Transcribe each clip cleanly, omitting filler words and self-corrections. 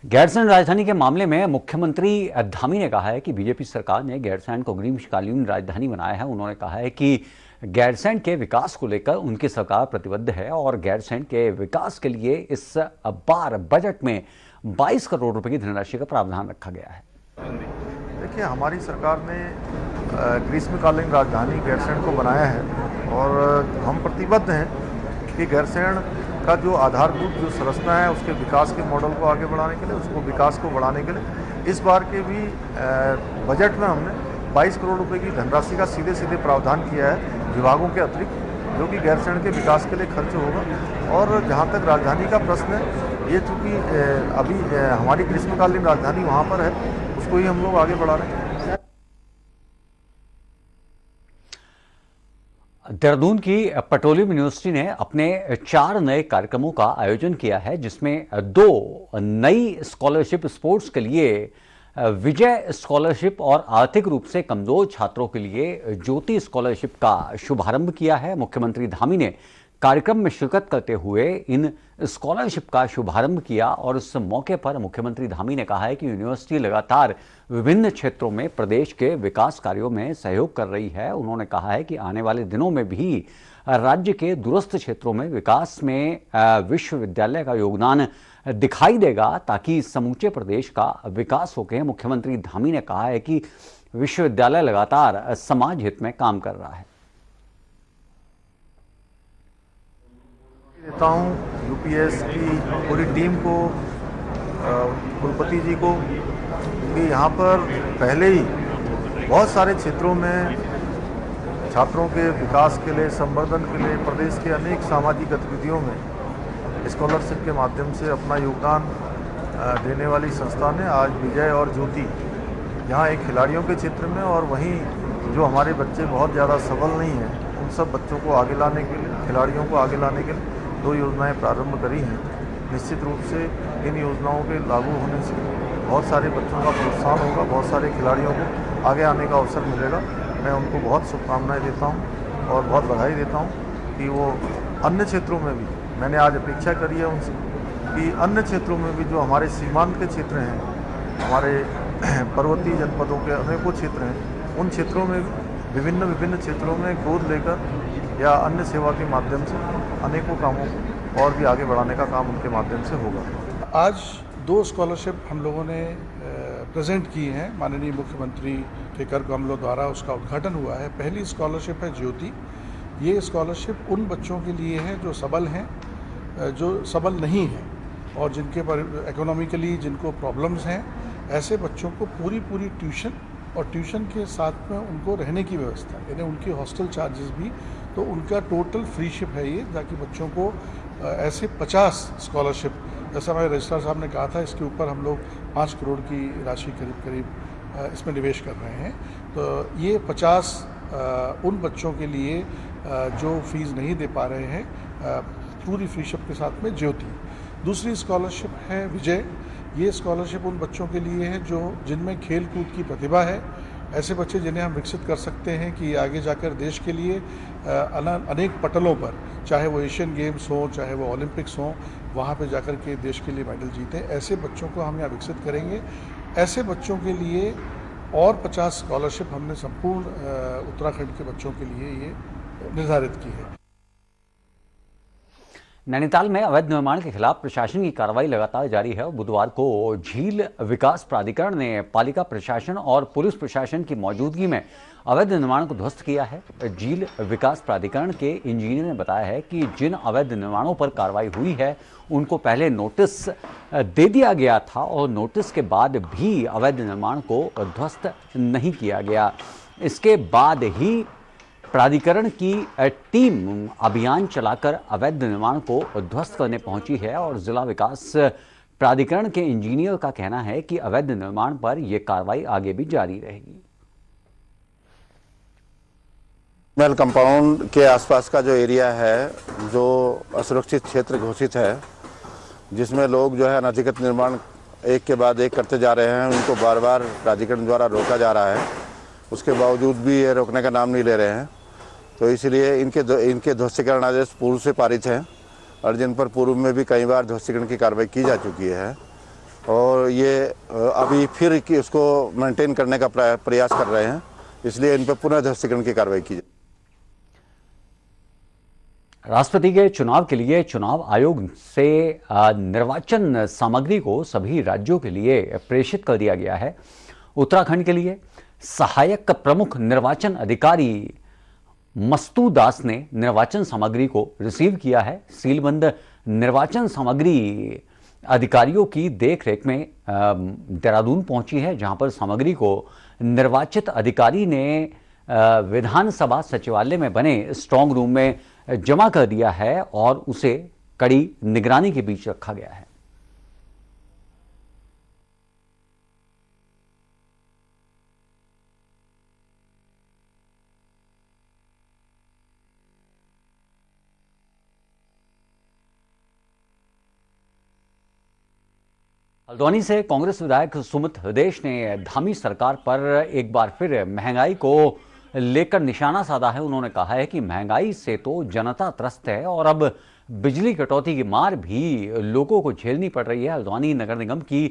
गैरसैंण राजधानी के मामले में मुख्यमंत्री धामी ने कहा है कि बीजेपी सरकार ने गैरसैंण को ग्रीष्मकालीन राजधानी बनाया है। उन्होंने कहा है कि गैरसैंण के विकास को लेकर उनकी सरकार प्रतिबद्ध है और गैरसैंण के विकास के लिए इस बार बजट में 22 करोड़ रुपए की धनराशि का प्रावधान रखा गया है। देखिए, हमारी सरकार ने ग्रीष्मकालीन राजधानी गैरसैंण को बनाया है और हम प्रतिबद्ध हैं कि गैरसैंण का जो आधारभूत जो संरचना है उसके विकास के मॉडल को आगे बढ़ाने के लिए, उसको विकास को बढ़ाने के लिए इस बार के भी बजट में हमने 22 करोड़ रुपए की धनराशि का सीधे सीधे प्रावधान किया है विभागों के अतिरिक्त, जो कि गैरसैंण के विकास के लिए खर्च होगा। और जहाँ तक राजधानी का प्रश्न है, ये चूँकि अभी हमारी ग्रीष्मकालीन राजधानी वहाँ पर है, उसको ही हम लोग आगे बढ़ा रहे हैं। देहरादून की पेट्रोलियम यूनिवर्सिटी ने अपने 4 नए कार्यक्रमों का आयोजन किया है, जिसमें 2 नई स्कॉलरशिप स्पोर्ट्स के लिए विजय स्कॉलरशिप और आर्थिक रूप से कमजोर छात्रों के लिए ज्योति स्कॉलरशिप का शुभारंभ किया है। मुख्यमंत्री धामी ने कार्यक्रम में शिरकत करते हुए इन स्कॉलरशिप का शुभारंभ किया और इस मौके पर मुख्यमंत्री धामी ने कहा है कि यूनिवर्सिटी लगातार विभिन्न क्षेत्रों में प्रदेश के विकास कार्यों में सहयोग कर रही है। उन्होंने कहा है कि आने वाले दिनों में भी राज्य के दूरस्थ क्षेत्रों में विकास में विश्वविद्यालय का योगदान दिखाई देगा, ताकि समूचे प्रदेश का विकास हो सके। मुख्यमंत्री धामी ने कहा है कि विश्वविद्यालय लगातार समाज हित में काम कर रहा है। देता हूँ यूपीएस की पूरी टीम को, कुलपति जी को, कि यहाँ पर पहले ही बहुत सारे क्षेत्रों में छात्रों के विकास के लिए, संवर्धन के लिए प्रदेश के अनेक सामाजिक गतिविधियों में स्कॉलरशिप के माध्यम से अपना योगदान देने वाली संस्था ने आज विजय और ज्योति, यहाँ एक खिलाड़ियों के क्षेत्र में और वहीं जो हमारे बच्चे बहुत ज़्यादा सबल नहीं हैं, उन सब बच्चों को आगे लाने के लिए, खिलाड़ियों को आगे लाने के लिए 2 योजनाएं प्रारंभ करी हैं। निश्चित रूप से इन योजनाओं के लागू होने से बहुत सारे बच्चों का प्रोत्साहन होगा, बहुत सारे खिलाड़ियों को आगे आने का अवसर मिलेगा। मैं उनको बहुत शुभकामनाएं देता हूं और बहुत बधाई देता हूं कि वो अन्य क्षेत्रों में भी, मैंने आज अपेक्षा करी है उनसे कि अन्य क्षेत्रों में भी जो हमारे सीमांत के क्षेत्र हैं, हमारे पर्वतीय जनपदों के अनेकों क्षेत्र हैं, उन क्षेत्रों में विभिन्न क्षेत्रों में गोद लेकर या अन्य सेवा के माध्यम से अनेकों कामों को और भी आगे बढ़ाने का काम उनके माध्यम से होगा। आज 2 स्कॉलरशिप हम लोगों ने प्रेजेंट की हैं, माननीय मुख्यमंत्री के कर कमलों द्वारा उसका उद्घाटन हुआ है। पहली स्कॉलरशिप है ज्योति। ये स्कॉलरशिप उन बच्चों के लिए है जो सबल हैं, जो सबल नहीं हैं और जिनके पर इकोनॉमिकली जिनको प्रॉब्लम्स हैं, ऐसे बच्चों को पूरी ट्यूशन और ट्यूशन के साथ में उनको रहने की व्यवस्था, यानी उनकी हॉस्टल चार्जेस भी, तो उनका टोटल फ्रीशिप है ये, ताकि बच्चों को ऐसे 50 स्कॉलरशिप, जैसा हमारे रजिस्ट्रार साहब ने कहा था, इसके ऊपर हम लोग 5 करोड़ की राशि करीब इसमें निवेश कर रहे हैं। तो ये 50 उन बच्चों के लिए जो फीस नहीं दे पा रहे हैं, पूरी फ्रीशिप के साथ में ज्योति। दूसरी स्कॉलरशिप है विजय। ये स्कॉलरशिप उन बच्चों के लिए है जो जिनमें खेल कूद की प्रतिभा है, ऐसे बच्चे जिन्हें हम विकसित कर सकते हैं कि आगे जाकर देश के लिए अनेक पटलों पर, चाहे वो एशियन गेम्स हों, चाहे वो ओलंपिक्स हों, वहाँ पे जाकर के देश के लिए मेडल जीतें। ऐसे बच्चों को हम यहाँ विकसित करेंगे। ऐसे बच्चों के लिए और 50 स्कॉलरशिप हमने संपूर्ण उत्तराखंड के बच्चों के लिए ये निर्धारित की है। नैनीताल में अवैध निर्माण के खिलाफ प्रशासन की कार्रवाई लगातार जारी है। बुधवार को झील विकास प्राधिकरण ने पालिका प्रशासन और पुलिस प्रशासन की मौजूदगी में अवैध निर्माण को ध्वस्त किया है। झील विकास प्राधिकरण के इंजीनियर ने बताया है कि जिन अवैध निर्माणों पर कार्रवाई हुई है, उनको पहले नोटिस दे दिया गया था और नोटिस के बाद भी अवैध निर्माण को ध्वस्त नहीं किया गया। इसके बाद ही प्राधिकरण की टीम अभियान चलाकर अवैध निर्माण को ध्वस्त करने पहुंची है और जिला विकास प्राधिकरण के इंजीनियर का कहना है कि अवैध निर्माण पर यह कार्रवाई आगे भी जारी रहेगी। मेल कंपाउंड के आसपास का जो एरिया है, जो असुरक्षित क्षेत्र घोषित है, जिसमें लोग जो है अनधिकृत निर्माण एक के बाद एक करते जा रहे हैं, उनको बार बार प्राधिकरण द्वारा रोका जा रहा है। उसके बावजूद भी ये रोकने का नाम नहीं ले रहे हैं। तो इसलिए इनके ध्वस्तीकरण आदेश पूर्व से पारित हैं और जिन पर पूर्व में भी कई बार ध्वस्तीकरण की कार्रवाई की जा चुकी है। और ये अभी फिर कि उसको मेंटेन करने का प्रयास कर रहे हैं, इसलिए इन पर पुनः ध्वस्तीकरण की कार्रवाई की जाए। राष्ट्रपति के चुनाव के लिए चुनाव आयोग से निर्वाचन सामग्री को सभी राज्यों के लिए प्रेषित कर दिया गया है। उत्तराखंड के लिए सहायक प्रमुख निर्वाचन अधिकारी मस्तू दास ने निर्वाचन सामग्री को रिसीव किया है। सीलबंद निर्वाचन सामग्री अधिकारियों की देखरेख में देहरादून पहुंची है, जहां पर सामग्री को निर्वाचित अधिकारी ने विधानसभा सचिवालय में बने स्ट्रांग रूम में जमा कर दिया है और उसे कड़ी निगरानी के बीच रखा गया है। हल्द्वानी से कांग्रेस विधायक सुमित हृदेश ने धामी सरकार पर एक बार फिर महंगाई को लेकर निशाना साधा है। उन्होंने कहा है कि महंगाई से तो जनता त्रस्त है और अब बिजली कटौती की मार भी लोगों को झेलनी पड़ रही है। हल्द्वानी नगर निगम की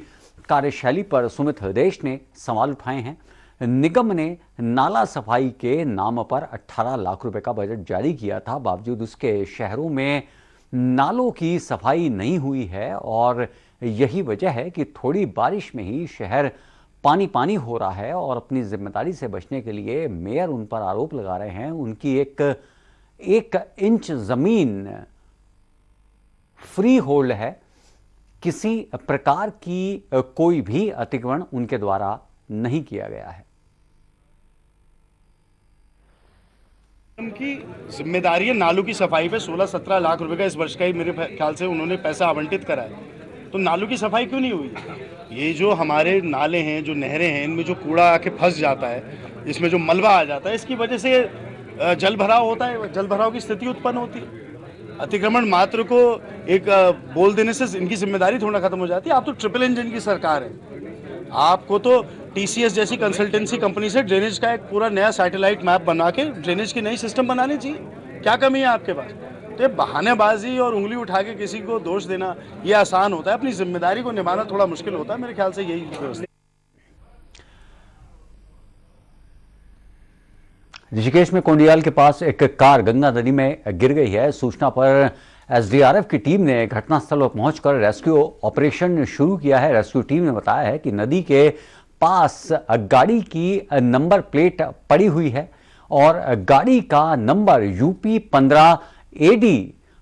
कार्यशैली पर सुमित हृदेश ने सवाल उठाए हैं। निगम ने नाला सफाई के नाम पर 18 लाख रुपए का बजट जारी किया था, बावजूद उसके शहरों में नालों की सफाई नहीं हुई है और यही वजह है कि थोड़ी बारिश में ही शहर पानी पानी हो रहा है। और अपनी जिम्मेदारी से बचने के लिए मेयर उन पर आरोप लगा रहे हैं। उनकी एक इंच जमीन फ्री होल्ड है, किसी प्रकार की कोई भी अतिक्रमण उनके द्वारा नहीं किया गया है। उनकी जिम्मेदारी है नालों की सफाई पे 16-17 लाख रुपए का इस वर्ष का ही मेरे ख्याल से उन्होंने पैसा आवंटित करा है। तो नालों की सफाई क्यों नहीं हुई? ये जो हमारे नाले हैं, जो नहरें हैं, इनमें जो कूड़ा आके फंस जाता है, इसमें जो मलबा आ जाता है, इसकी वजह से जल भराव होता है, जल भराव की स्थिति उत्पन्न होती है। अतिक्रमण मात्र को एक बोल देने से इनकी जिम्मेदारी थोड़ा खत्म हो जाती है। आप तो ट्रिपल इंजन की सरकार है, आपको तो TCS जैसी कंसल्टेंसी कंपनी से ड्रेनेज का एक पूरा नया सैटेलाइट मैप बना के ड्रेनेज की नई सिस्टम बनानी चाहिए। क्या कमी है आपके पास? तो ये बहानेबाजी और उंगली उठा के किसी को दोष देना ये आसान होता है, अपनी जिम्मेदारी को निभाना थोड़ा मुश्किल होता है। मेरे ख्याल से यही व्यवस्था। ऋषिकेश में कोंडियाल के पास एक कार गंगा नदी में गिर गई है। सूचना पर SDRF की टीम ने घटनास्थल पर पहुंचकर रेस्क्यू ऑपरेशन शुरू किया है। रेस्क्यू टीम ने बताया है कि नदी के पास गाड़ी की नंबर प्लेट पड़ी हुई है और गाड़ी का नंबर UP 15 AD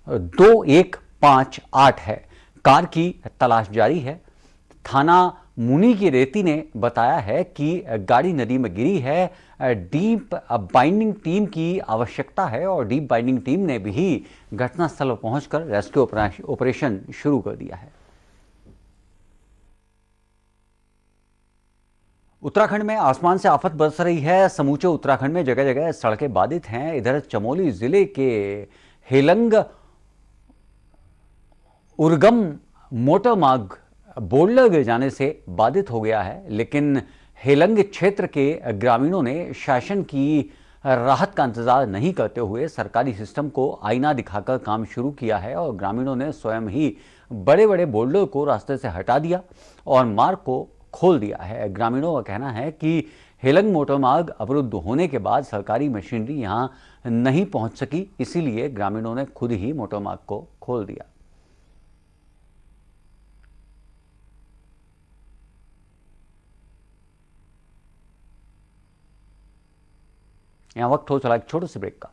2158 है। कार की तलाश जारी है। थाना मुनी की रेती ने बताया है कि गाड़ी नदी में गिरी है। डीप बाइंडिंग टीम की आवश्यकता है और डीप बाइंडिंग टीम ने भी घटनास्थल पर पहुंचकर रेस्क्यू ऑपरेशन शुरू कर दिया है। उत्तराखंड में आसमान से आफत बरस रही है। समूचे उत्तराखंड में जगह जगह सड़कें बाधित हैं। इधर चमोली जिले के हेलंग उर्गम मोटर मार्ग बोल्डर गिर जाने से बाधित हो गया है, लेकिन हेलंग क्षेत्र के ग्रामीणों ने शासन की राहत का इंतजार नहीं करते हुए सरकारी सिस्टम को आईना दिखाकर काम शुरू किया है और ग्रामीणों ने स्वयं ही बड़े बड़े बोल्डर को रास्ते से हटा दिया और मार्ग को खोल दिया है। ग्रामीणों का कहना है कि हेलंग मोटर मार्ग अवरुद्ध होने के बाद सरकारी मशीनरी यहां नहीं पहुंच सकी, इसीलिए ग्रामीणों ने खुद ही मोटर मार्ग को खोल दिया। यहां वक्त हो चला एक छोटे से ब्रेक का।